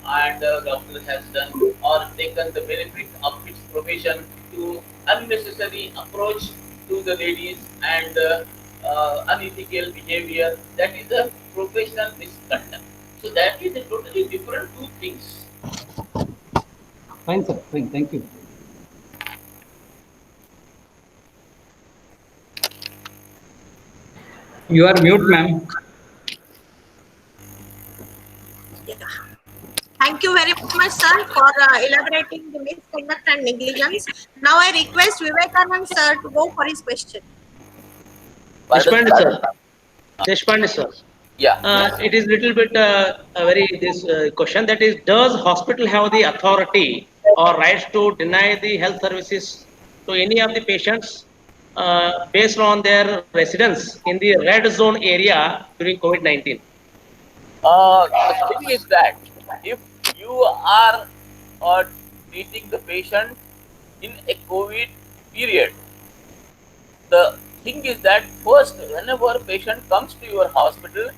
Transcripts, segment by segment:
and the doctor has done or taken the benefit of its profession to unnecessary approach to the ladies and unethical behavior. That is a professional misconduct. So that is a totally different two things. Fine, sir. Fine. Thank you. You are mute, ma'am. Yeah. Thank you very much, sir, for elaborating the misconduct and negligence. Now I request Vivekanand sir to go for his question. Pardon? Deshpande sir. Deshpande sir. Yeah. It is little bit a very this question, that is, does hospital have the authority or rights to deny the health services to any of the patients based on their residence in the red zone area during COVID-19? The thing is that if you are treating the patient in a COVID period, the thing is that first, whenever a patient comes to your hospital,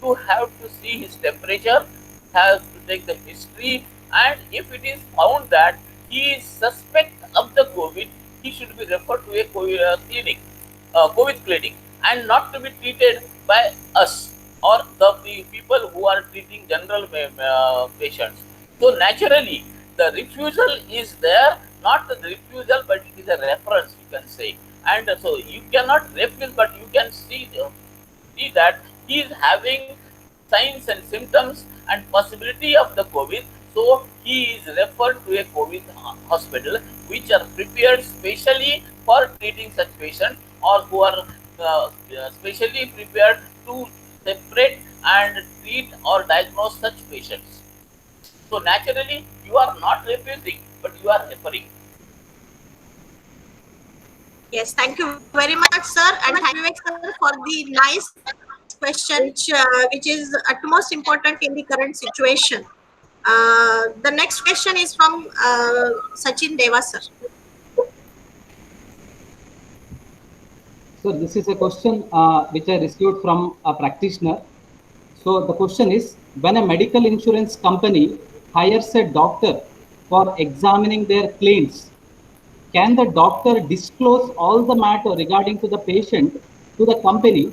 you have to see his temperature, have to take the history, and if it is found that he is suspect of the COVID, he should be referred to a COVID clinic, and not to be treated by us or the people who are treating general patients. So naturally, the refusal is there, not the refusal, but it is a reference, you can say. And so you cannot refuse, but you can see that he is having signs and symptoms and possibility of the COVID. So he is referred to a COVID hospital, which are prepared specially for treating such patients, or who are specially prepared to separate and treat or diagnose such patients. So naturally, you are not refusing, but you are referring. Yes, thank you very much, sir, and thank you, Vivek sir, for the nice question, which is utmost important in the current situation. The next question is from Sachin Deva, sir. So this is a question which I received from a practitioner. So the question is, when a medical insurance company hires a doctor for examining their claims, can the doctor disclose all the matter regarding to the patient to the company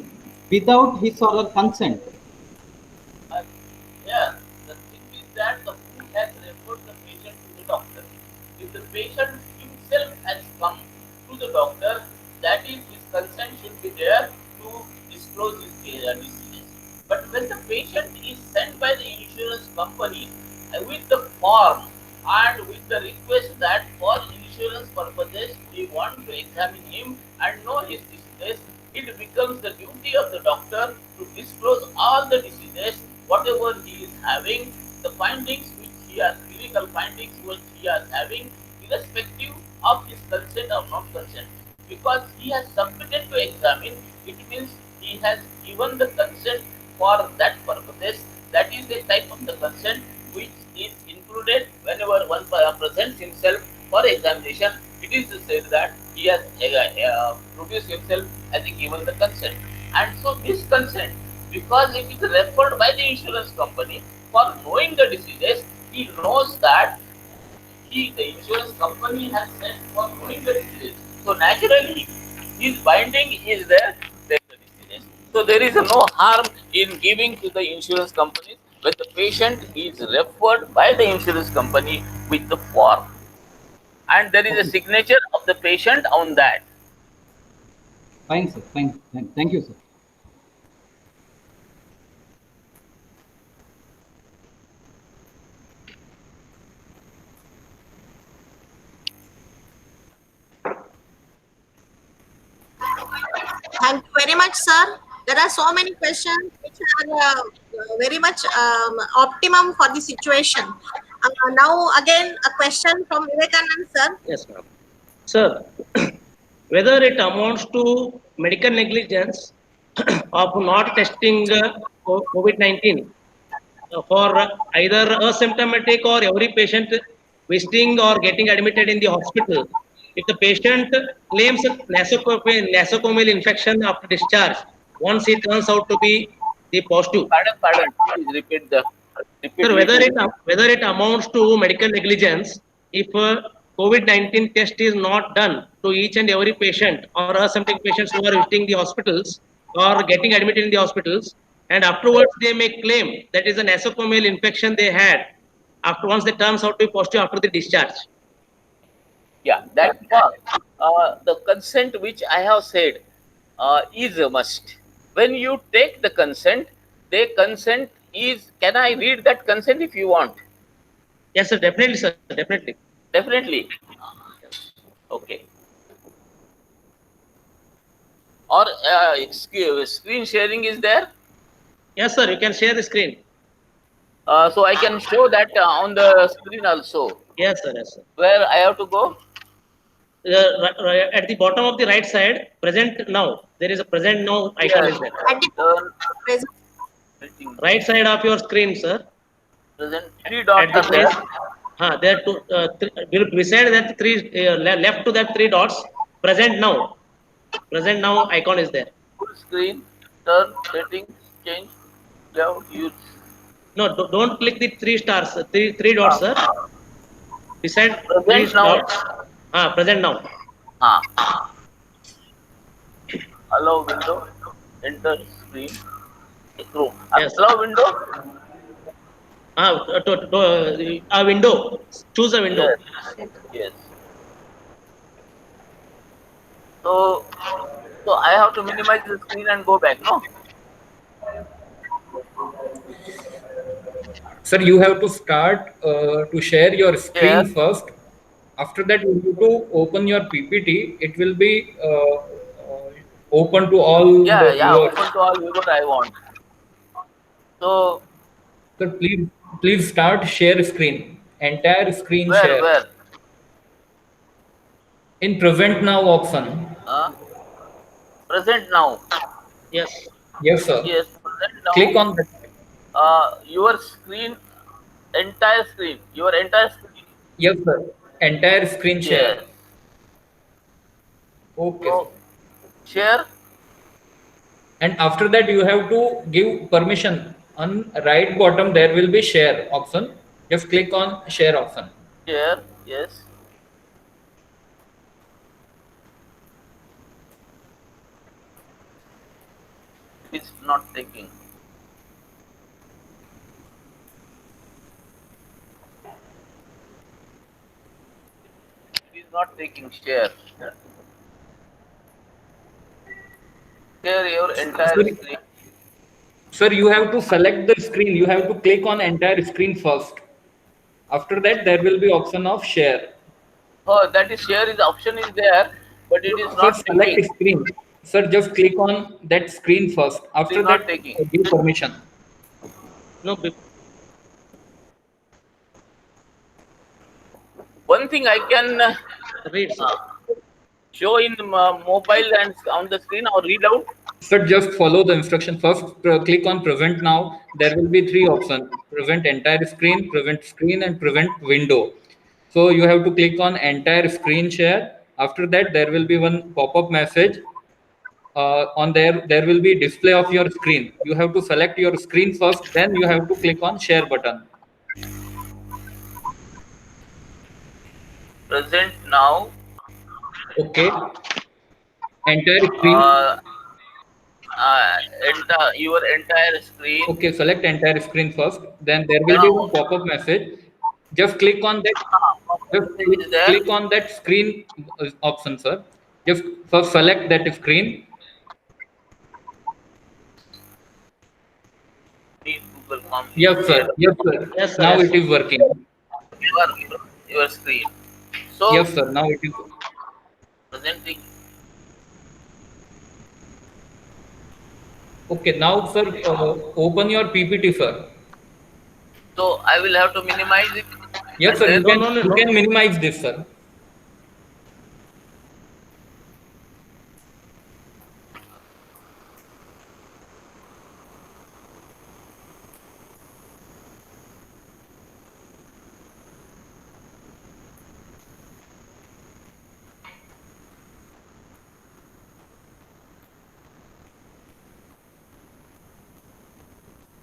without his or her consent? Uh, yeah, the thing is that the who has referred the patient to the doctor. If the patient himself has come to the doctor, that is, his consent should be there to disclose his disease. But when the patient is sent by the insurance company with the form and with the request that for insurance purposes we want to examine him and know his diseases, it becomes the duty of the doctor to disclose all the diseases, whatever he is having, the findings which he has, clinical findings which he is having, irrespective of his consent or not consent. Because he has submitted to examine, it means he has given the consent for that purposes. That is the type of the consent which is included whenever one presents himself for examination. It is said that he has produced himself as he given the consent. And so this consent, because it is referred by the insurance company for knowing the diseases, he knows that the insurance company has sent for knowing the diseases. So naturally, his binding is there to take the diseases. So there is no harm in giving to the insurance companies when the patient is referred by the insurance company with the form, and there is a Okay. signature of the patient on that. Fine, sir. Fine. Fine. Thank you, sir. Thank you very much, sir. There are so many questions which are very much optimum for the situation. Now, again, a question from Vivekanand, sir. Yes, ma'am. Sir, whether it amounts to medical negligence of not testing COVID-19 for either asymptomatic or every patient visiting or getting admitted in the hospital. If the patient claims nosocomial infection after discharge, once it turns out to be the positive. Pardon, pardon. Please repeat the. Repeat, Sir, repeat. whether it amounts to medical negligence if COVID-19 test is not done to each and every patient or asymptomatic patients who are visiting the hospitals or getting admitted in the hospitals, and afterwards they may claim that is an nosocomial infection they had after once they turns out to be positive after the discharge. Yeah, that the consent which I have said is a must. When you take the consent, the consent is. Can I read that consent if you want? Yes, sir, definitely, sir, definitely. Definitely. Okay. Or screen sharing is there, Yes, sir, you can share the screen. so I can show that on the screen also. Yes, sir, yes, sir. Where I have to go? At the bottom of the right side, present now. There is a present now icon Yes. is there. At the Turn present, everything. Right side of your screen, sir. Present. Three dots At the are there. place, there are two, beside that three, left to that three dots, present now. Present now icon is there. Full screen. Turn. Settings. Change. Layout. Use. No, don't click the three stars, three dots, Ah, sir. Beside three present now. dots, present now. Ah. Allow window. Enter screen. Chrome. Yes. Allow window. A window. Choose a window. Yes. Yes. So, so I have to minimize the screen and go back. No. Sir, you have to start to share your Share. screen first. After that, you need to open your PPT. It will be open to all Yeah. the Yeah. viewers. Open to all viewers I want. So Sir, please start share screen. Entire screen where share. where? In present now option. Uh, present now. Yes. Yes, sir. Yes. Present now. Click on that. Your screen. Entire screen. Your entire screen. Yes, sir. Entire screen Yes. share. Okay, sir. So share. And after that, you have to give permission. On right bottom, there will be share option. Just click on share option. Share. Yes. It's not taking. It is not taking share. Share your entire Sir, screen. sir, you have to select the screen. You have to click on entire screen first. After that, there will be option of share. Oh, that is share is option is there, but it is Sir, not select taking. screen. Sir, just click on that screen first. It is After not that, taking. give permission. No, One thing I can read, sir. show in mobile and on the screen or read out. Sir, just follow the instruction first. Click on present now. There will be three options: present entire screen, and present window. So you have to click on entire screen share. After that, there will be one pop-up message. On there will be display of your screen. You have to select your screen first. Then you have to click on share button. Present now. Okay. Entire screen. Uh, enter your entire screen. Okay, select entire screen first. Then there will be one Now, pop-up message. Just click on that. Just is there? click on that screen option, sir. Just first select that screen. Need Google Form. Yes, Share sir. Yes, sir. Yes, sir. Now Yes, it sir. is working. your screen. So Yes, sir. Now it is. presenting. Okay. Now, sir, open your PPT, sir. So I will have to minimize it. Yes, And sir. then You can minimize this, sir.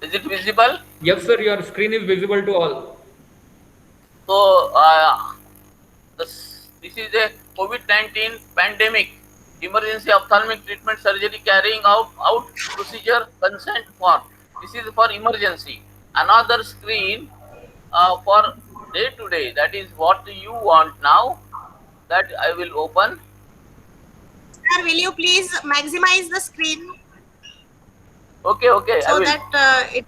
is it visible? Yes, sir, your screen is visible to all. So, this is a COVID-19 pandemic emergency ophthalmic treatment surgery carrying out procedure consent form. This is for emergency. Another screen for day to day. That is what you want now. That I will open. Sir, will you please maximize the screen Okay, okay. I so will. that it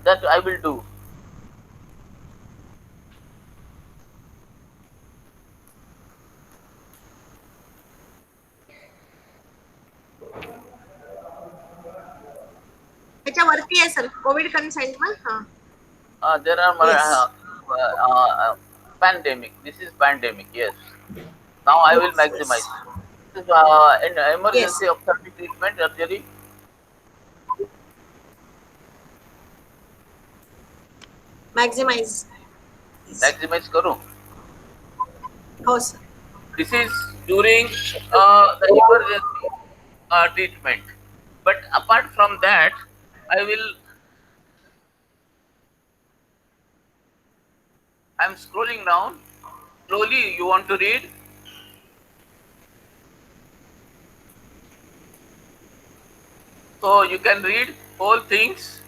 That I will do. त्याच्यावरती आहे sir Covid consent ना There are Yes. pandemic. This is pandemic. Yes. Now I will Yes, maximize. yes. This is an Yes. emergency ophthalmic treatment surgery. Maximize. Maximize करूं. हो sir. This is during the emergency treatment. But apart from that, I will. I'm scrolling down. Slowly, you want to read? So you can read whole things,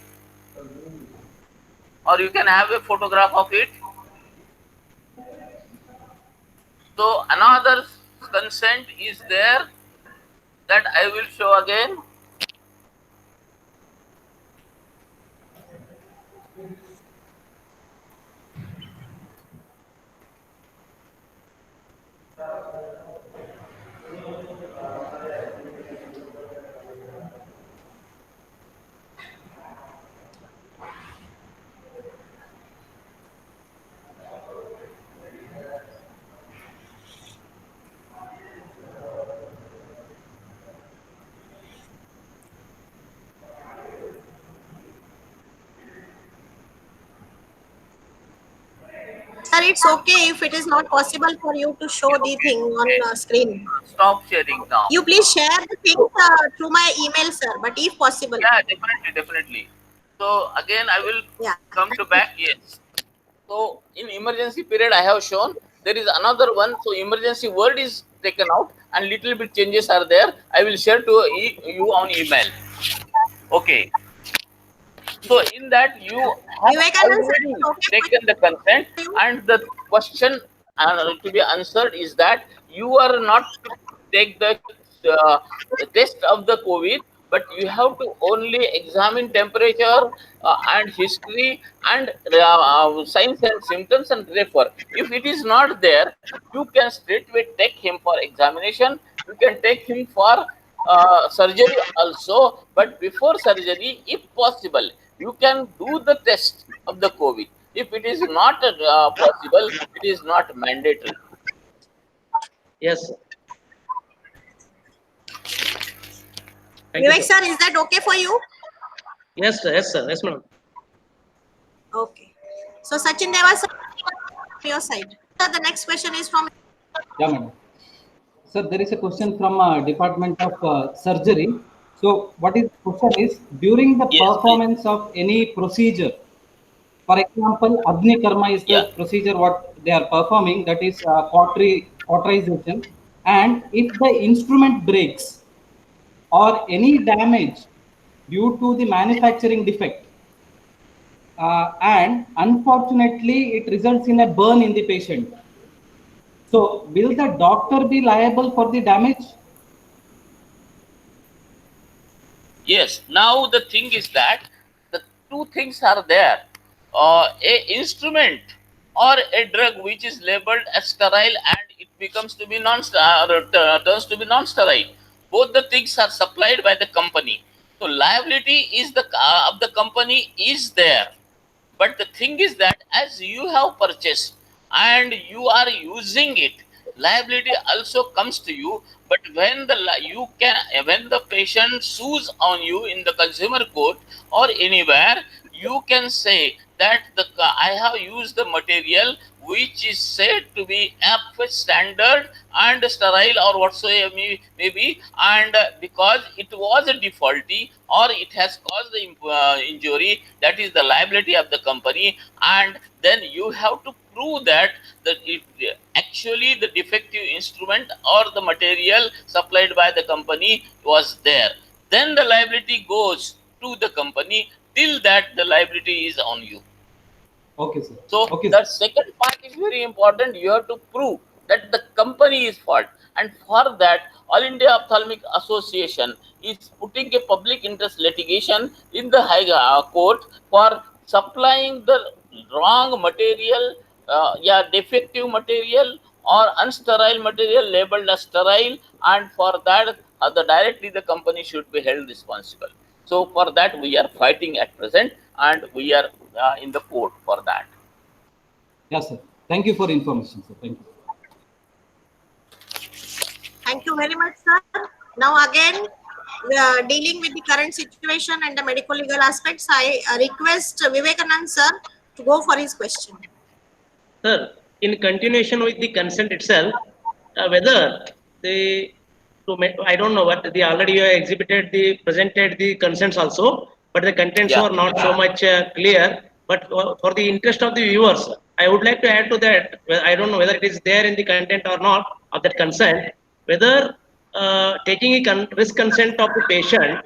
or you can have a photograph of it. So another consent is there that I will show again. Sir, it's okay if it is not possible for you to show the thing on screen. Stop sharing now. You please share the thing through my email, sir. But if possible, Yeah, definitely, definitely. So again, I will yeah. come to back. Yes. So in emergency period, I have shown there is another one. So emergency word is taken out and little bit changes are there. I will share to you on email. Okay. So in that you have Vivekanand sir, already it's okay for taken the consent, you? and the question to be answered is that you are not to take uh, the test of the COVID, but you have to only examine temperature and history and signs and symptoms and refer. If it is not there, you can straightway take him for examination. You can take him for surgery also, but before surgery, if possible, you can do the test of the COVID. If it is not possible, it is not mandatory. Yes, sir. Thank you, Vivek sir. sir, is that okay for you? Yes, sir. Yes, sir. Yes, madam. Okay. So Sachin Deva sir, your side. Sir, the next question is from. Yeah, madam. Sir, there is a question from Department of Surgery. So, what is the question is, during the Yes, performance of any procedure, for example, Agni Karma is Yeah. the procedure what they are performing, that is cauterization. And if the instrument breaks or any damage due to the manufacturing defect, and unfortunately, it results in a burn in the patient. So, will the doctor be liable for the damage? Yes. Now the thing is that the two things are there. A instrument or a drug which is labeled as sterile and it becomes to be turns to be non-sterile. Both the things are supplied by the company. So liability is the of the company is there. But the thing is that as you have purchased and you are using it, liability also comes to you. But when when the patient sues on you in the consumer court or anywhere, you can say that I have used the material which is said to be FS standard and sterile or whatsoever may be, and because it was a defaulty or it has caused the injury, that is the liability of the company, and then you have to prove that actually the defective instrument or the material supplied by the company was there. Then the liability goes to the company. Till that, the liability is on you. Okay, sir. So Okay, the sir. second part is very important. You have to prove that the company is fault, and for that, All India Ophthalmic Association is putting a public interest litigation in the High Court for supplying the wrong material, defective material or unsterile material labeled as sterile, and for that, directly the company should be held responsible. So for that, we are fighting at present, and we are in the court for that. Yes, sir. Thank you for information, sir. Thank you. Thank you very much, sir. Now again, dealing with the current situation and the medical legal aspects, I request Vivekanand sir to go for his question. Sir, in continuation with the consent itself, whether the I don't know what they already exhibited the presented the consents also, but the contents Yeah. are not so much clear. But for the interest of the viewers, I would like to add to that. I don't know whether it is there in the content or not of that consent. Whether taking a risk consent of the patient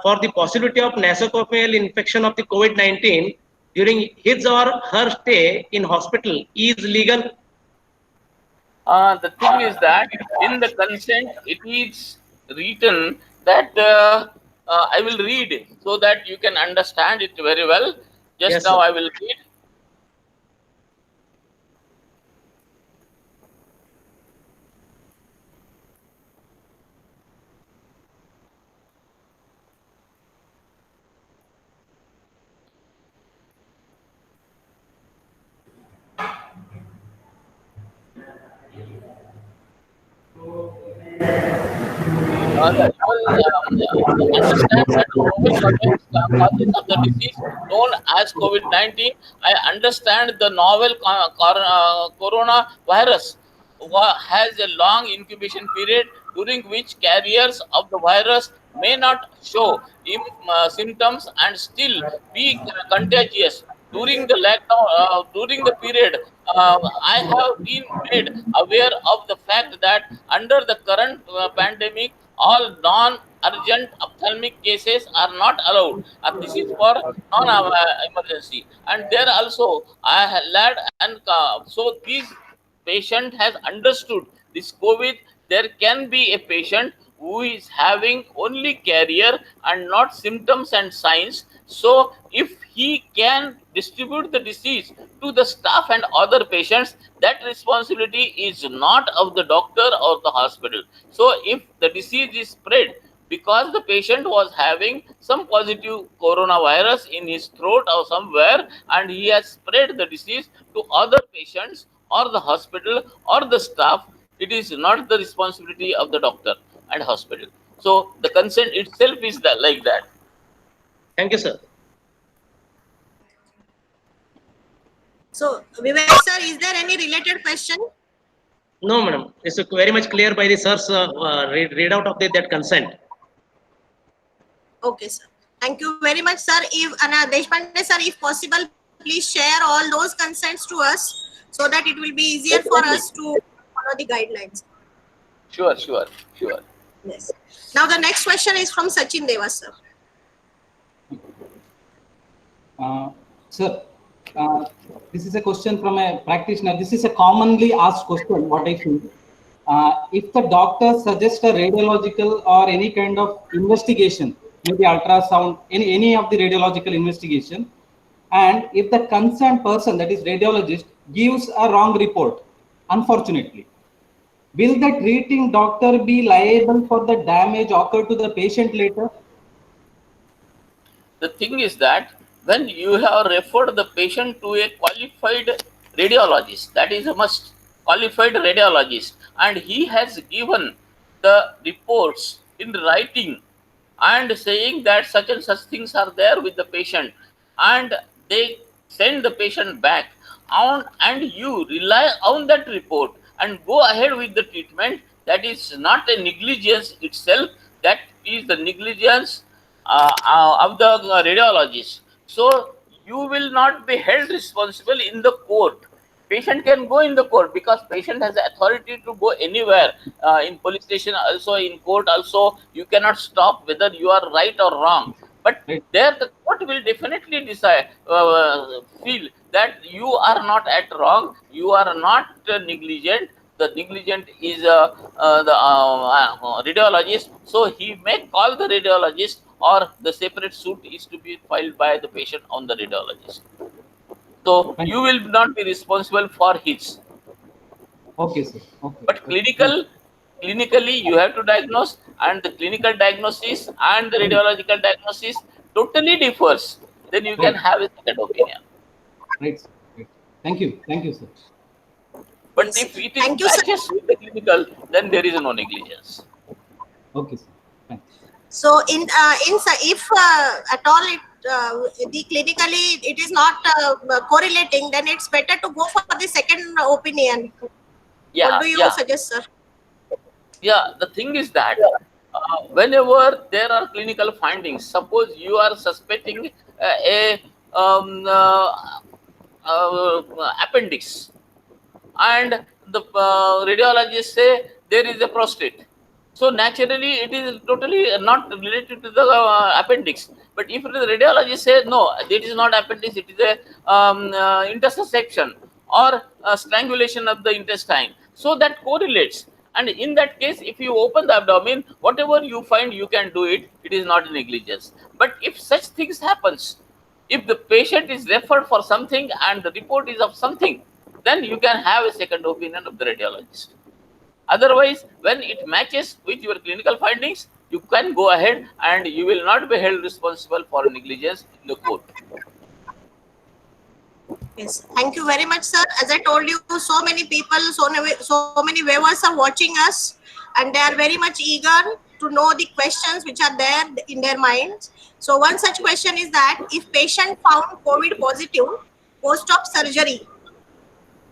for the possibility of nosocomial infection of the COVID-19 during his or her stay in hospital is legal. The thing is that in the consent it is written that I will read it so that you can understand it very well. Just Yes, now sir. I will read. Understand that novel causes of the disease known as COVID-19. I understand the novel coronavirus has a long incubation period during which carriers of the virus may not show symptoms and still be contagious. During the period, I have been made aware of the fact that under the current pandemic, all non-urgent ophthalmic cases are not allowed. This is for non-emergency, and there also I had led, and so these patient has understood this COVID. There can be a patient who is having only carrier and not symptoms and signs. So if he can distribute the disease to the staff and other patients, that responsibility is not of the doctor or the hospital. So if the disease is spread because the patient was having some positive coronavirus in his throat or somewhere, and he has spread the disease to other patients or the hospital or the staff, it is not the responsibility of the doctor and hospital. So the consent itself is like that. Thank you, sir. So Vivek sir, is there any related question? No, madam. It's very much clear by the sir's readout of that consent. Okay, sir. Thank you very much, sir. If Anna Deshpande sir, if possible, please share all those consents to us so that it will be easier for us to follow the guidelines. Sure. Yes. Now the next question is from Sachin Deva, sir. Sir, this is a question from a practitioner. This is a commonly asked question, what I feel. If the doctor suggests a radiological or any kind of investigation, maybe ultrasound, any of the radiological investigation, and if the concerned person, that is radiologist, gives a wrong report, unfortunately, will the treating doctor be liable for the damage occurred to the patient later? The thing is that when you have referred the patient to a qualified radiologist, that is a must, qualified radiologist, and he has given the reports in writing and saying that such and such things are there with the patient, and they send the patient back, on and you rely on that report and go ahead with the treatment, that is not a negligence itself, that is the negligence of the radiologist. So you will not be held responsible in the court. Patient can go in the court because patient has the authority to go anywhere, in police station also, in court also. You cannot stop whether you are right or wrong, but Right. there the court will definitely decide, feel that you are not at wrong, you are not negligent. The negligent is the radiologist, so he may call the radiologist, or the separate suit is to be filed by the patient on the radiologist. So Fine. you will not be responsible for his. Okay, sir. Okay. But clinically, you have to diagnose, and the clinical diagnosis and the radiological diagnosis totally differs. Then you can Right. have a second opinion. Right, sir. Right. Thank you. Thank you, sir. But Yes. if it is Thank you, sir. matches with the clinical, then there is no negligence. Okay, sir. Fine. So if at all the clinically it is not correlating, then it's better to go for the second opinion. Yeah, What do you yeah, suggest, sir? yeah. The thing is that whenever there are clinical findings, suppose you are suspecting a appendix, and the radiologist say there is a prostate. So naturally, it is totally not related to the appendix. But if the radiologist says no, it is not appendix, it is a intersection or strangulation of the intestine, so that correlates. And in that case, if you open the abdomen, whatever you find, you can do it. It is not negligence. But if such things happens, if the patient is referred for something and the report is of something, then you can have a second opinion of the radiologist. Otherwise, when it matches with your clinical findings, you can go ahead and you will not be held responsible for negligence in the court. Yes, thank you very much, sir. As I told you, so many people, so many viewers are watching us, and they are very much eager to know the questions which are there in their minds. So one such question is that if patient found COVID positive post-op surgery,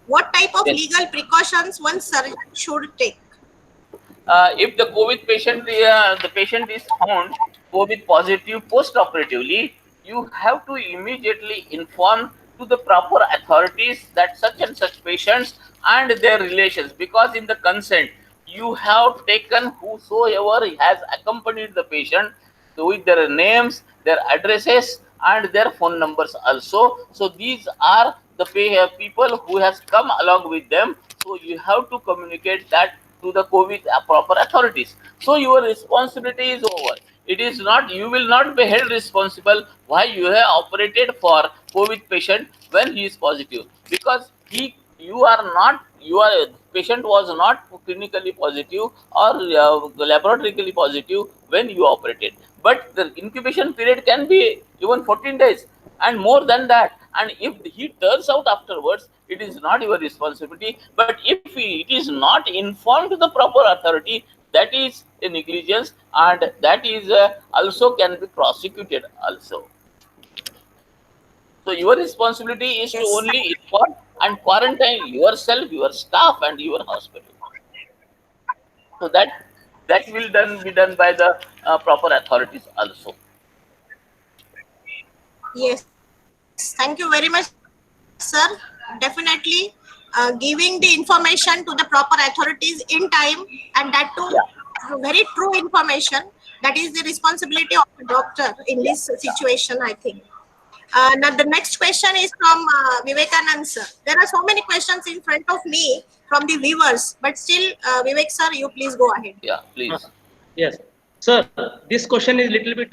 what type of Yes. legal precautions one surgeon should take? If the patient is found COVID positive post-operatively, you have to immediately inform to the proper authorities that such and such patients and their relations, because in the consent you have taken whosoever has accompanied the patient with their names, their addresses, and their phone numbers also. So these are the people who has come along with them. So you have to communicate that to the COVID proper authorities. So your responsibility is over. It is not, you will not be held responsible why you have operated for COVID patient when he is positive, because you are not, your patient was not clinically positive or laboratorically positive when you operated. But the incubation period can be even 14 days and more than that. And if he turns out afterwards, it is not your responsibility. But if it is not informed to the proper authority, that is a negligence, and that is also can be prosecuted also. So your responsibility is to Yes. only inform and quarantine yourself, your staff, and your hospital. So that will be done by the proper authorities also. Yes, thank you very much, sir. Definitely giving the information to the proper authorities in time, and that too very true information. That is the responsibility of the doctor in this situation, I think. Now the next question is from Vivekanand sir. There are so many questions in front of me from the viewers, but still, Vivek sir, you please go ahead. Yeah, please. Yes, sir. This question is little bit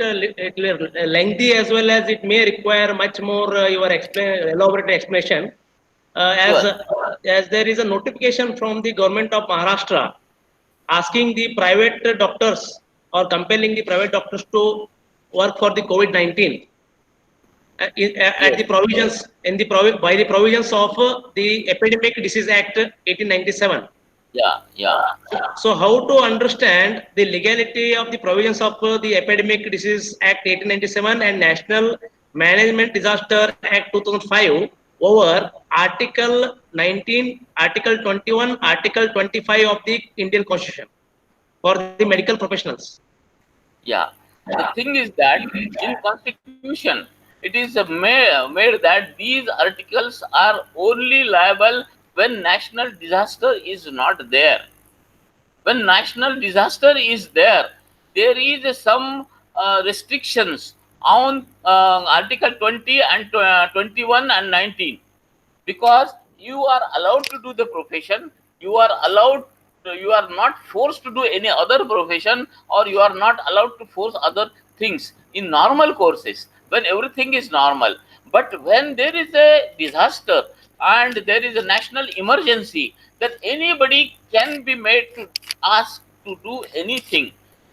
lengthy, as well as it may require much more your elaborate explanation. As there is a notification from the government of Maharashtra asking the private doctors or compelling the private doctors to work for the COVID-19 at the provisions in the by the provisions of the Epidemic Disease Act 1897. Yeah. So how to understand the legality of the provisions of the Epidemic Disease Act 1897 and National Management Disaster Act 2005 over Article 19, Article 21, Article 25 of the Indian Constitution for the medical professionals. Yeah. The thing is that in Constitution, it is made that these articles are only liable when national disaster is not there. When national disaster is there is some restrictions on Article 20 and 21 and 19, because you are allowed to do the profession, you are allowed you are not forced to do any other profession, or you are not allowed to force other things in normal courses when everything is normal. But when there is a disaster and there is a national emergency, that anybody can be made to ask to do anything.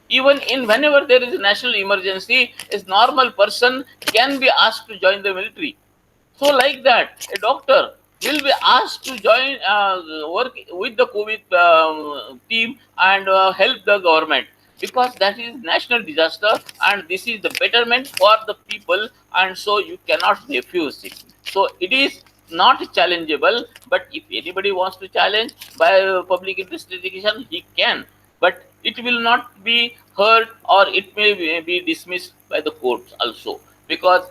Even in whenever there is a national emergency, a normal person can be asked to join the military. So, like that, a doctor will be asked to join work with the COVID team and help the government, because that is national disaster and this is the betterment for the people, and so you cannot refuse it. So, it is not challengeable, but if anybody wants to challenge by public interest litigation, he can, but it will not be heard, or it may be dismissed by the courts also, because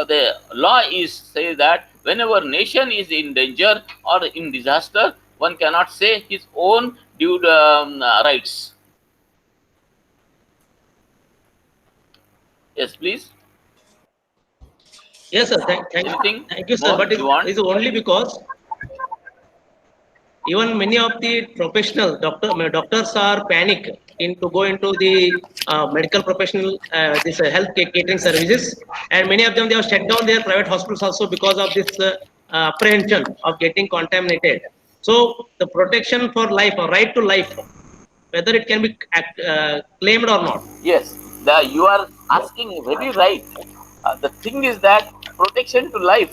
the law is say that whenever nation is in danger or in disaster, one cannot say his own due rights. Yes, please. Yes, sir. Anything Thank you, sir. more But you want? it's only because even many of the professional doctors are panic into go into the medical professional this health catering services, and many of them they have shut down their private hospitals also because of this apprehension of getting contaminated. So the protection for life or right to life, whether it can be claimed or not. Yes, you are asking very right. The thing is that protection to life,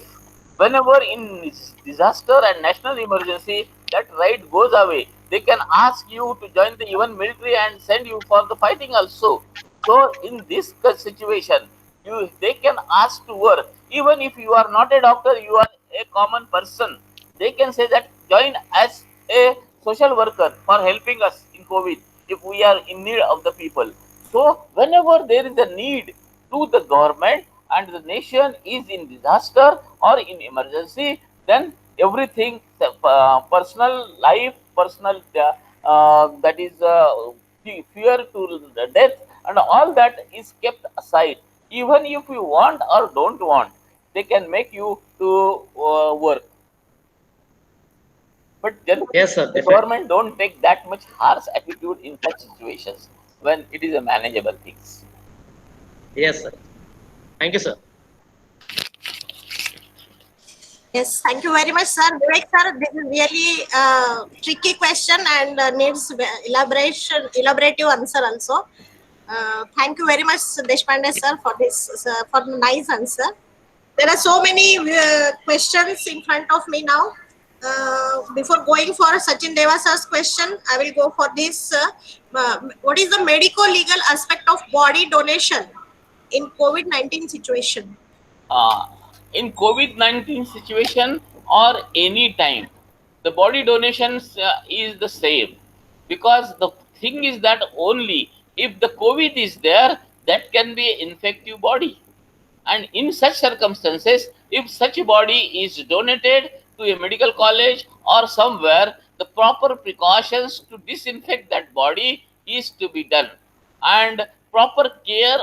whenever in disaster and national emergency, that right goes away. They can ask you to join the even military and send you for the fighting also. So in this situation, they can ask to work. Even if you are not a doctor, you are a common person. They can say that join as a social worker for helping us in COVID if we are in need of the people. So whenever there is a need to the government and the nation is in disaster or in emergency, then everything, personal life, personal that is fear to the death, and all that is kept aside. Even if you want or don't want, they can make you to work. But generally, Yes, sir. the Definitely. government don't take that much harsh attitude in such situations when it is a manageable things. Yes, sir. Thank you, sir. Yes, thank you very much, sir. Vivek, sir, this is really a tricky question and needs elaborative answer also. Thank you very much, Deshpande sir, for this for the nice answer. There are so many questions in front of me now. Before going for Sachin Deva sir's question, I will go for this. What is the medico legal aspect of body donation in COVID-19 situation? uh, in COVID-19 situation or any time, the body donations is the same, because the thing is that only if the COVID is there, that can be an infective body. And in such circumstances, if such a body is donated to a medical college or somewhere, the proper precautions to disinfect that body is to be done. And proper care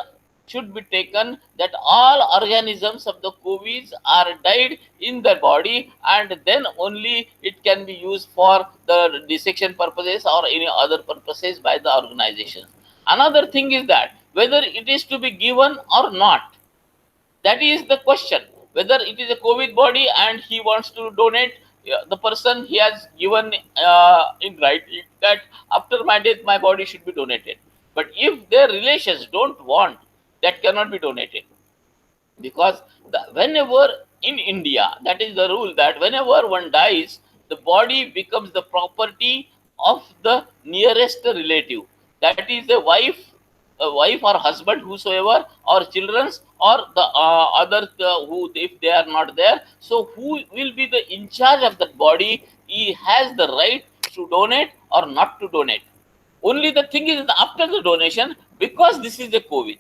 should be taken that all organisms of the COVID are died in the body, and then only it can be used for the dissection purposes or any other purposes by the organization. Another thing is that whether it is to be given or not, that is the question. Whether it is a COVID body and he wants to donate, the person he has given in writing that after my death my body should be donated. But if their relations don't want, that cannot be donated, because whenever in India, that is the rule that whenever one dies, the body becomes the property of the nearest relative. That is a wife or husband, whosoever, or children's, or the others who, if they are not there, so who will be the in charge of that body? He has the right to donate or not to donate. Only the thing is that after the donation, because this is a COVID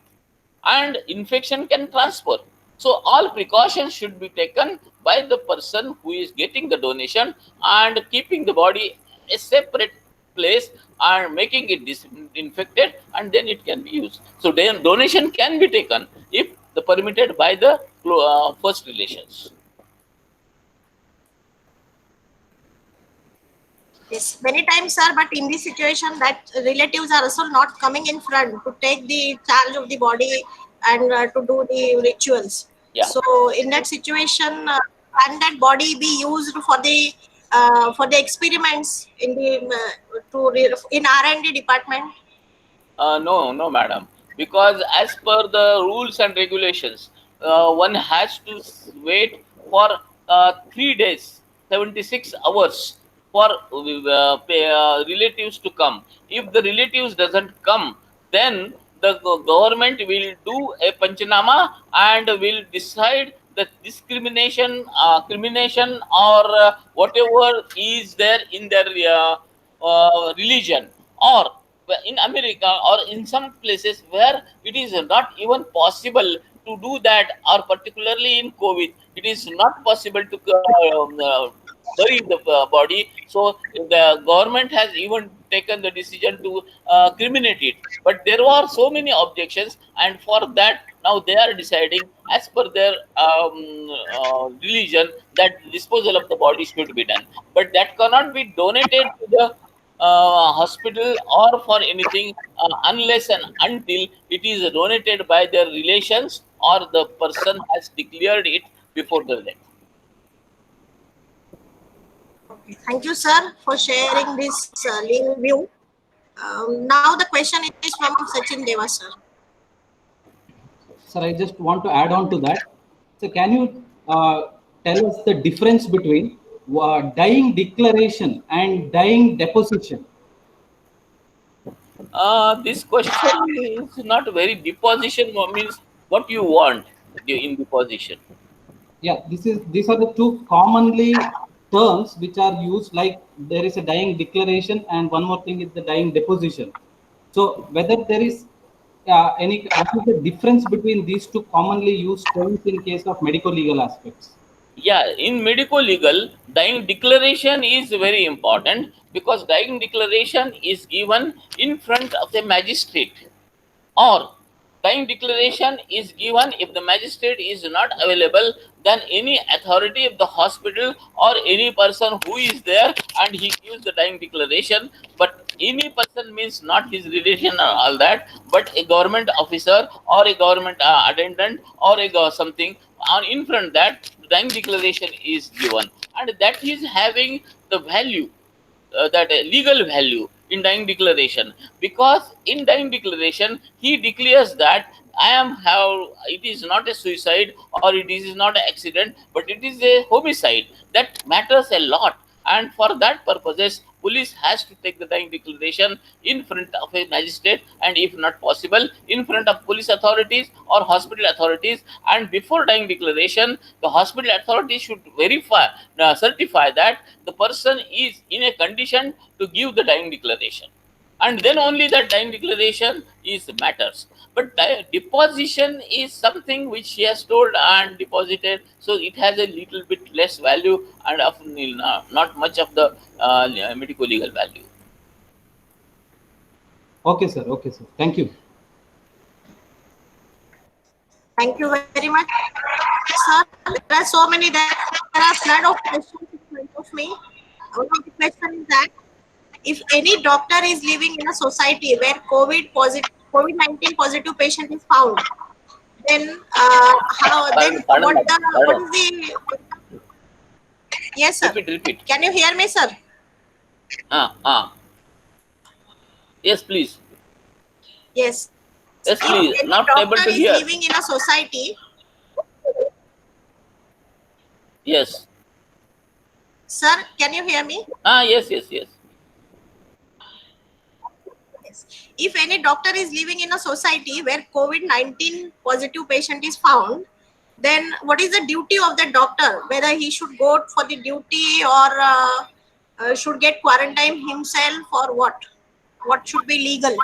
and infection can transfer. So all precautions should be taken by the person who is getting the donation and keeping the body a separate place and making it disinfected, and then it can be used. So then donation can be taken if the permitted by the first relations. Yes, many times, sir, but in this situation that relatives are also not coming in front to take the charge of the body and to do the rituals. Yeah. So in that situation, can that body be used for the experiments in the in R&D department? No, madam. Because as per the rules and regulations, one has to wait for 3 days, 76 hours for relatives to come. If the relatives doesn't come, then the government will do a panchanama and will decide the discrimination, crimination, or whatever is there in their religion, or in America or in some places where it is not even possible to do that, or particularly in COVID, it is not possible to bury the body. So the government has even taken the decision to criminate it. But there were so many objections, and for that now they are deciding as per their religion that disposal of the body should be done. But that cannot be donated to the hospital or for anything unless and until it is donated by their relations or the person has declared it before the death. Thank you, sir, for sharing this legal view. Now the question is from Sachin Deva, sir. Sir, I just want to add on to that. So, can you tell us the difference between dying declaration and dying deposition? This question is not very deposition means what you want in deposition. Yeah, these are the two commonly terms which are used. Like there is a dying declaration, and one more thing is the dying deposition. So, whether there is what is the difference between these two commonly used terms in case of medical legal aspects? Yeah, in medico legal, dying declaration is very important because dying declaration is given in front of the magistrate, or dying declaration is given if the magistrate is not available, then any authority of the hospital or any person who is there and he gives the dying declaration. But any person means not his relation or all that, but a government officer or a government attendant or something on in front, that dying declaration is given, and that is having the value, that legal value in dying declaration, because in dying declaration he declares that I am how it is not a suicide or it is not an accident, but it is a homicide. That matters a lot, and for that purposes police has to take the dying declaration in front of a magistrate, and if not possible in front of police authorities or hospital authorities. And before dying declaration, the hospital authorities should verify, certify that the person is in a condition to give the dying declaration, and then only that dying declaration is matters. But deposition is something which he has told and deposited, so it has a little bit less value and often not much of the medico legal value. Okay, sir. Okay, sir. Thank you. Thank you very much, sir. There are so many, there are flood of questions in front of me. One of the question is that if any doctor is living in a society where COVID-19 positive patient is found, then what is the yes, sir. Repeat. Can you hear me, sir? Yes, please. Yes. Yes, please. If any Not able doctor to is hear. living in a society. Yes. Sir, can you hear me? Yes. Yes. if any doctor is living in a society where COVID-19 positive patient is found, then what is the duty of the doctor? Whether he should go for the duty or should get quarantine himself or what? What should be legal?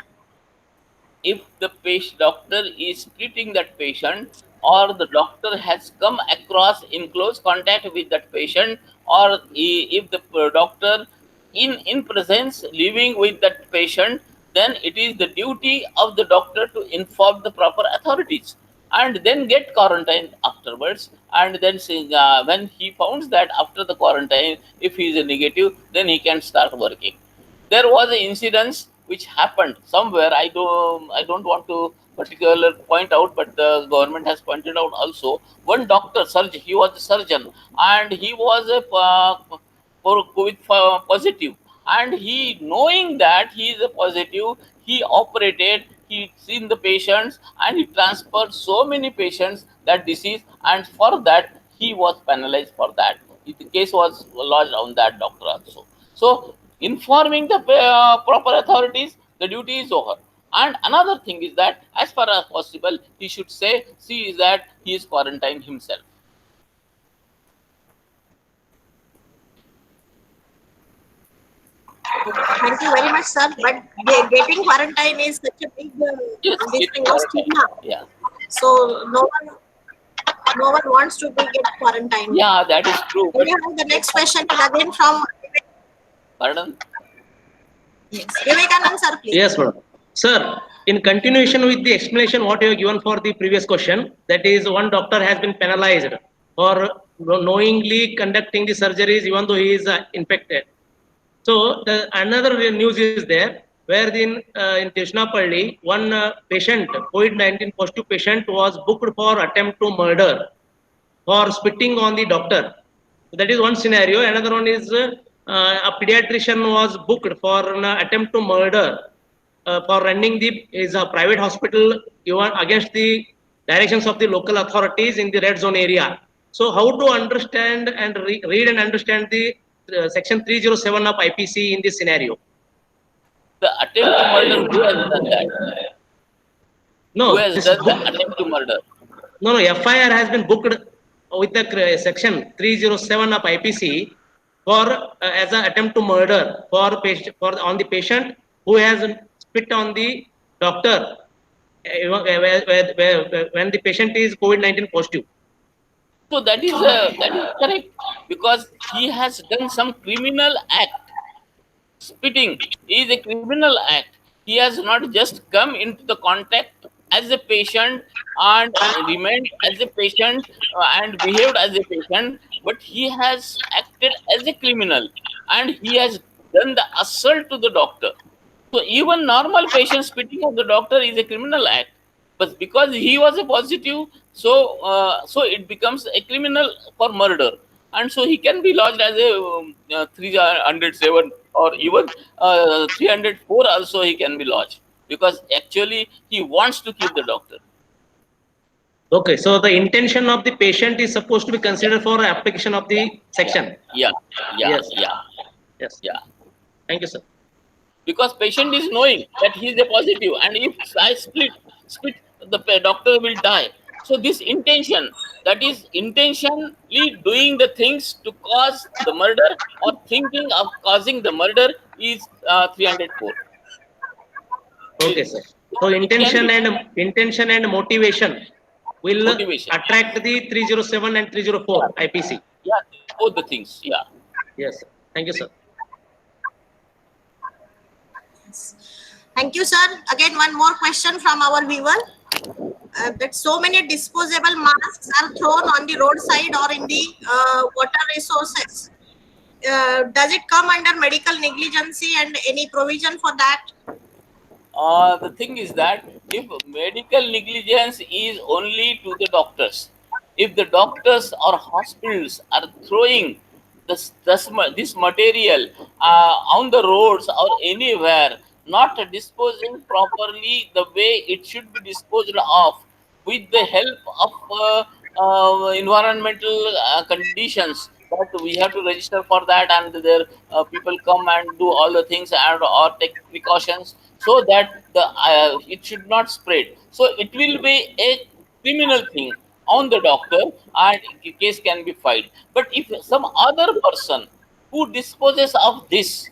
If the patient doctor is treating that patient, or the doctor has come across in close contact with that patient, or if the doctor in presence living with that patient, then it is the duty of the doctor to inform the proper authorities and then get quarantined afterwards. And then when he finds that after the quarantine, if he is a negative, then he can start working. There was an incident which happened somewhere. I don't want to particular point out, but the government has pointed out also. One doctor surgeon, he was a surgeon, and he was a for COVID positive, and he, knowing that he is a positive, he operated, he seen the patients, and he transferred so many patients that disease, and for that he was penalized for that. The case was lodged on that doctor also. So informing the proper authorities, the duty is over. And another thing is that as far as possible, he should say, see, is that he is quarantined himself. Thank you very much, sir. But getting quarantine is such a big Yes, this thing of stigma. yeah, So no one wants to get quarantine. yeah, that is true. But, Anyhow, the next question is again from pardon? Vivekanand, sir, please. Yes, madam. Sir, in continuation with the explanation what you have given for the previous question, that is, one doctor has been penalized for knowingly conducting the surgeries even though he is infected. So another news is there, where in Tishnapalli, one patient, COVID-19 positive patient, was booked for attempt to murder for spitting on the doctor. So that is one scenario. Another one is a pediatrician was booked for an attempt to murder for running his private hospital even against the directions of the local authorities in the red zone area. So how to understand and read and understand the section 307 of IPC in this scenario? The attempt to murder, who has done that? No, Who has done the attempt to murder? No, FIR has been booked with the section 307 of IPC for as an attempt to murder for on the patient who has spit on the doctor when the patient is COVID-19 positive. So that is correct, because he has done some criminal act. Spitting is a criminal act. He has not just come into the contact as a patient and remained as a patient and behaved as a patient, but he has acted as a criminal, and he has done the assault to the doctor. So even normal patient spitting of the doctor is a criminal act, but because he was a positive, so it becomes a criminal for murder, and so he can be lodged as a 307, or even 304 also he can be lodged, because actually he wants to kill the doctor. Okay, so the intention of the patient is supposed to be considered for application of the section. Yeah, Yes. yes. Thank you, sir. Because patient is knowing that he is a positive, and if I spit, the doctor will die. So this intention, that is intentionally doing the things to cause the murder or thinking of causing the murder, is 304. Okay, sir. So intention and motivation will attract the 307 and 304 IPC. Yeah, both the things. Yeah. Yes, sir. Thank you, sir. Thank you, sir. Again, one more question from our viewer. That so many disposable masks are thrown on the roadside or in the water resources. Does it come under medical negligence and any provision for that? The thing is that if medical negligence is only to the doctors, if the doctors or hospitals are throwing this material on the roads or anywhere, not disposing properly the way it should be disposed of, with the help of environmental conditions, but we have to register for that, and there people come and do all the things and or take precautions so that the it should not spread. So it will be a criminal thing on the doctor, and the case can be filed. But if some other person who disposes of this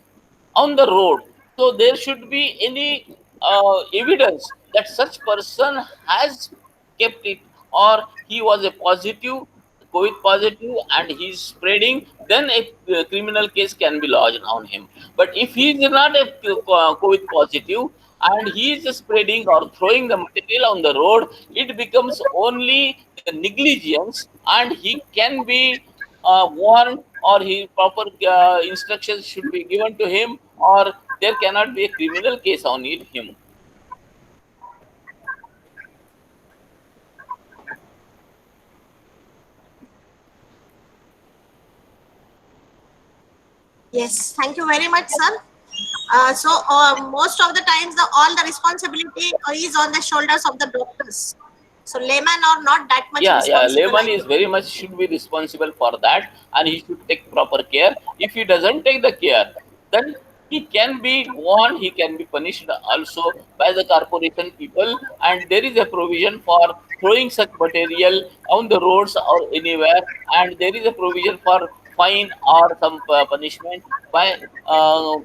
on the road, so there should be any evidence that such person has kept it, or he was a positive, COVID positive, and he's spreading, then a criminal case can be lodged on him. But if he is not a COVID positive and he is spreading or throwing the material on the road, it becomes only the negligence, and he can be warned, or he proper instructions should be given to him, or there cannot be a criminal case on it him. Yes, thank you very much, sir. Most of the times, all the responsibility is on the shoulders of the doctors. So laymen are not that much Yeah, responsible. layman is very much should be responsible for that, and he should take proper care. If he doesn't take the care, then he can be warned, he can be punished also by the corporation people, and there is a provision for throwing such material on the roads or anywhere, and there is a provision for fine or some punishment by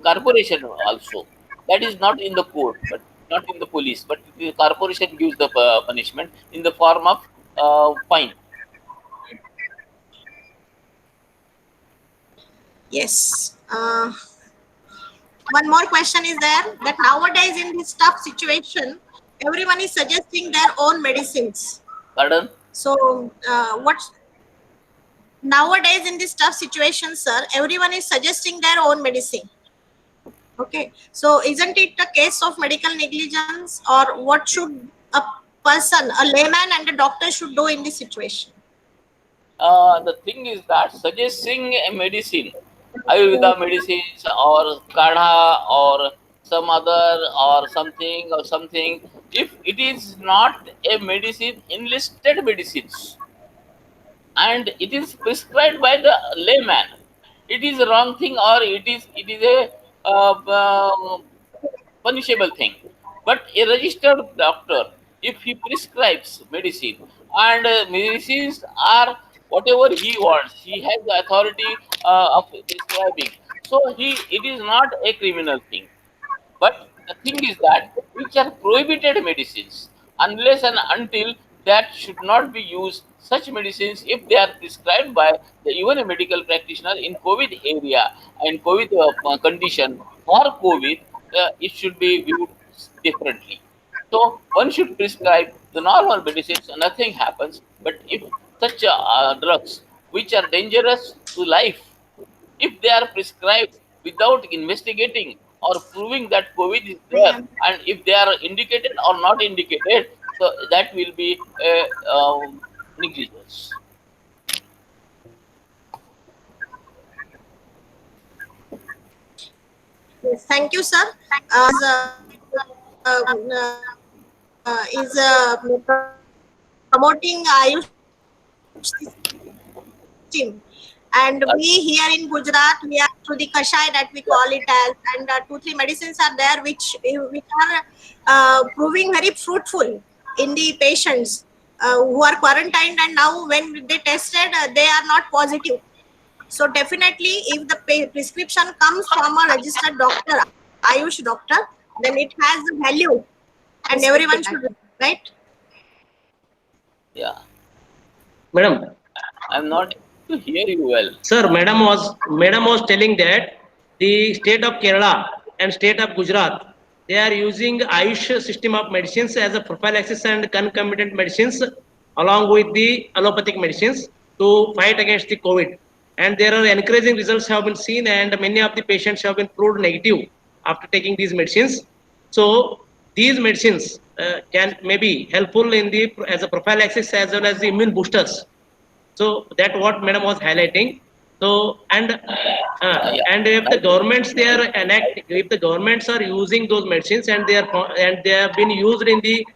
corporation also. That is not in the court, but not in the police, but the corporation gives the punishment in the form of fine. Yes. One more question is there that nowadays in this tough situation, everyone is suggesting their own medicines. Pardon? So, what nowadays in this tough situation, sir, everyone is suggesting their own medicine. Okay, so isn't it a case of medical negligence, or what should a person, a layman, and a doctor should do in this situation? The thing is that suggesting a medicine, Ayurveda medicines or kadha or some other or something, if it is not a medicine, enlisted medicines, and it is prescribed by the layman, it is a wrong thing, or it is a punishable thing. But a registered doctor, if he prescribes medicine, and medicines are whatever he wants, he has the authority of prescribing. So it is not a criminal thing. But the thing is that which are prohibited medicines, unless and until that should not be used. Such medicines, if they are prescribed by even a medical practitioner in COVID area, in COVID condition for COVID, it should be viewed differently. So one should prescribe the normal medicines, nothing happens. But if such drugs which are dangerous to life, if they are prescribed without investigating or proving that COVID is there, and if they are indicated or not indicated, so that will be a negligence. Yes, thank you, sir. Is promoting Ayush system. And we here in Gujarat, we are through the Kashai that we call it as, and 2-3 medicines are there which are proving very fruitful in the patients who are quarantined, and now when they tested, they are not positive. So definitely, if the prescription comes from a registered doctor, Ayush doctor, then it has value, and everyone should, right? Yeah, Madam, I'm not able to hear you well. sir, madam was telling that the state of Kerala and state of Gujarat, they are using Ayush system of medicines as a prophylaxis and concomitant medicines along with the allopathic medicines to fight against the COVID. And there are encouraging results have been seen, and many of the patients have been proved negative after taking these medicines. So these medicines can maybe helpful in the as a prophylaxis as well as the immune boosters. So that what madam was highlighting. So Yeah, and if the right. governments they are if the governments are using those medicines and they have been used in the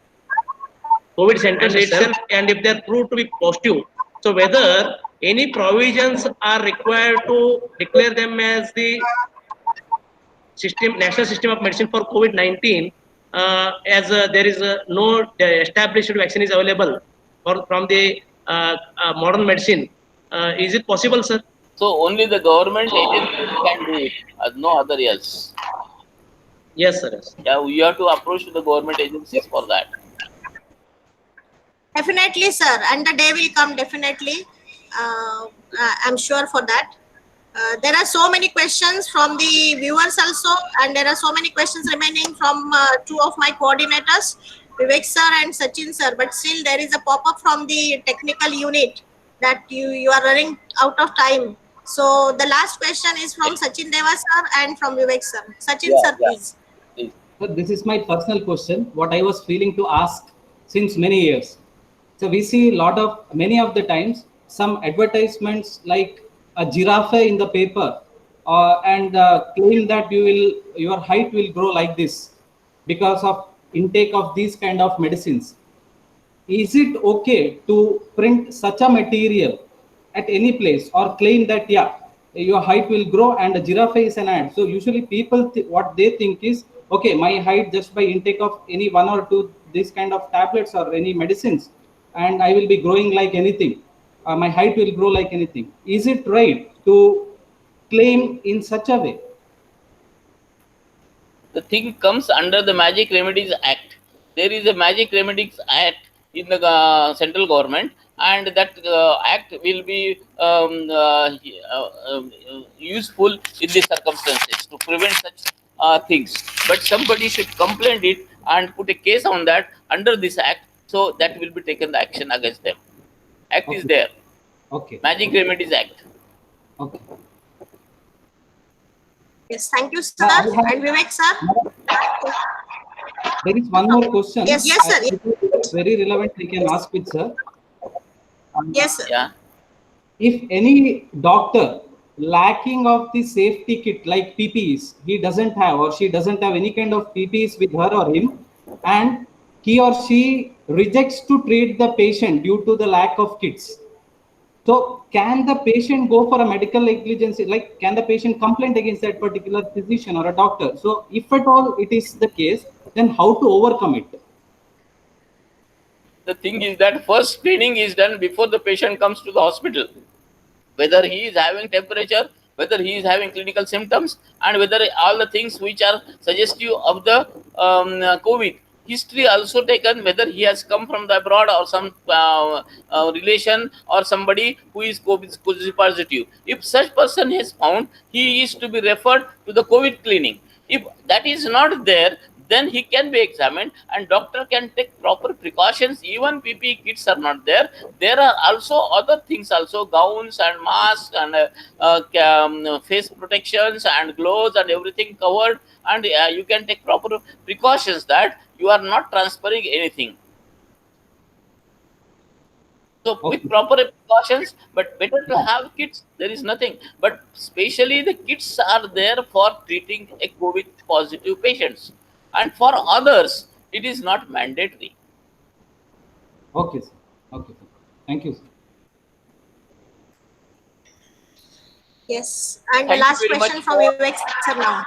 COVID centers itself, and if they are proved to be positive, So whether any provisions are required to declare them as the national system of medicine for COVID-19, as there is no established vaccine is available from the modern medicine. Is it possible, sir? So only the government agencies can do it, no other else. Yes, sir. Yes. Yeah, we have to approach to the government agencies for that. Definitely, sir. And the day will come, definitely. I'm sure for that. There are so many questions from the viewers also, and there are so many questions remaining from two of my coordinators, Vivek sir and Sachin sir. But still, there is a pop-up from the technical unit that you are running out of time. So the last question is from Sachin Deva sir and from Vivek sir. Sachin Yeah, sir, yeah. please. Please. So this is my personal question, what I was feeling to ask since many years. So we see many of the times, some advertisements like a giraffe in the paper, and claim that your height will grow like this because of intake of these kind of medicines. Is it okay to print such a material at any place or claim that, yeah, your height will grow and a giraffe is an ad? So usually people, what they think is, okay, my height just by intake of any one or two, this kind of tablets or any medicines, and I will be growing like anything. My height will grow like anything. Is it right to claim in such a way? The thing comes under the Magic Remedies Act. There is a Magic Remedies Act in the central government, and that act will be useful in these circumstances to prevent such things. But somebody should complain it and put a case on that under this act, so that will be taken the action against them. Act is Okay. there. Okay. Magic Remedies Act. Okay. Yes, thank you, sir. I have- And Vivek sir. There is one more question. Yes, sir. Very relevant. We can ask with sir. Yes, sir. Yeah. If any doctor lacking of the safety kit like PPEs, he doesn't have or she doesn't have any kind of PPEs with her or him, and he or she rejects to treat the patient due to the lack of kits. So can the patient go for a medical negligence? Like, can the patient complain against that particular physician or a doctor? So if at all it is the case, then how to overcome it? The thing is that first screening is done before the patient comes to the hospital. Whether he is having temperature, whether he is having clinical symptoms, and whether all the things which are suggestive of the COVID. History also taken, whether he has come from the abroad or some relation or somebody who is COVID positive. If such person is found, he is to be referred to the COVID clinic. If that is not there, then he can be examined and doctor can take proper precautions. Even PPE kits are not there. There are also other things also, gowns and masks and face protections and gloves and everything covered, and you can take proper precautions that you are not transferring anything. So with proper precautions, but better to have kits. There is nothing, but especially the kits are there for treating a COVID positive patients, and for others it is not mandatory. Okay, sir. Okay, sir. Thank you, sir. Yes. And Thank the you last very question much from for- Vivek sir now.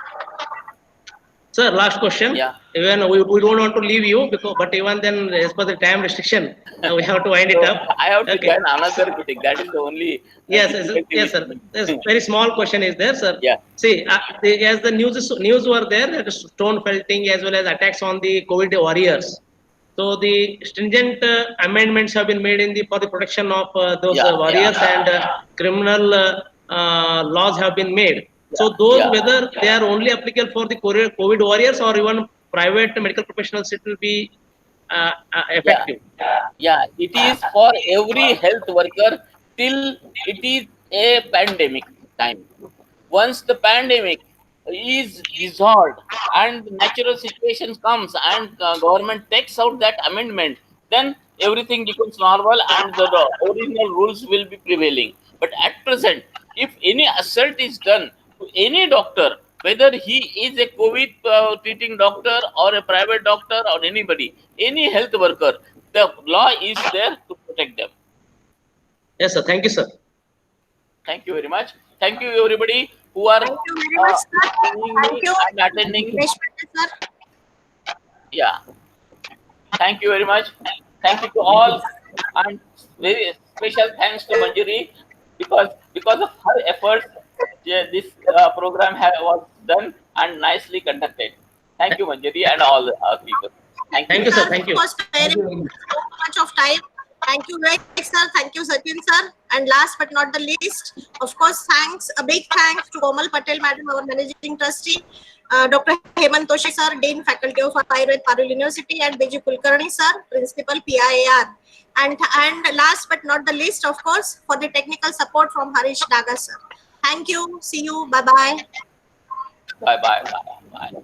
Sir, last question. Yeah. Even we don't want to leave you, but even then, as per the time restriction, we have to wind it So up. I have to Okay. join another meeting. That is the only Yes, difficulty yes, with sir. me. Yes, very small question is there, sir. Yeah. See, as the news were there, that stone felting as well as attacks on the COVID warriors. So the stringent amendments have been made for the protection of those warriors, and criminal laws have been made. So those, whether they are only applicable for the COVID warriors or even private medical professionals, it will be effective. Yeah, it is for every health worker till it is a pandemic time. Once the pandemic is dissolved and the natural situation comes and government takes out that amendment, then everything becomes normal and the original rules will be prevailing. But at present, if any assault is done to any doctor, whether he is a COVID treating doctor or a private doctor or anybody, any health worker, the law is there to protect them. Yes, sir. Thank you, sir. Thank you very much. Thank you everybody who are Thank you very much, sir. joining Thank me you. and attending. Deshpande, sir. Yeah. Thank you very much. Thank you to all, and very special thanks to Manjari, because of her efforts, this program was done and nicely conducted. Thank you, Manjari, and all the people. Thank you Thank very you, much. sir. Sir, Thank you. for sparing so much of time. Thank you, Vivek sir. Thank you, Sachin sir. And last but not the least, of course, a big thanks to Komal Patel, madam, our managing trustee, Dr. Hemant Toshi sir, Dean Faculty of Ayurveda, Parul University, and B.J. Kulkarni sir, Principal PIAR. And last but not the least, of course, for the technical support from Harish Daga sir. Thank you. See you. Bye bye. Bye bye. Bye bye.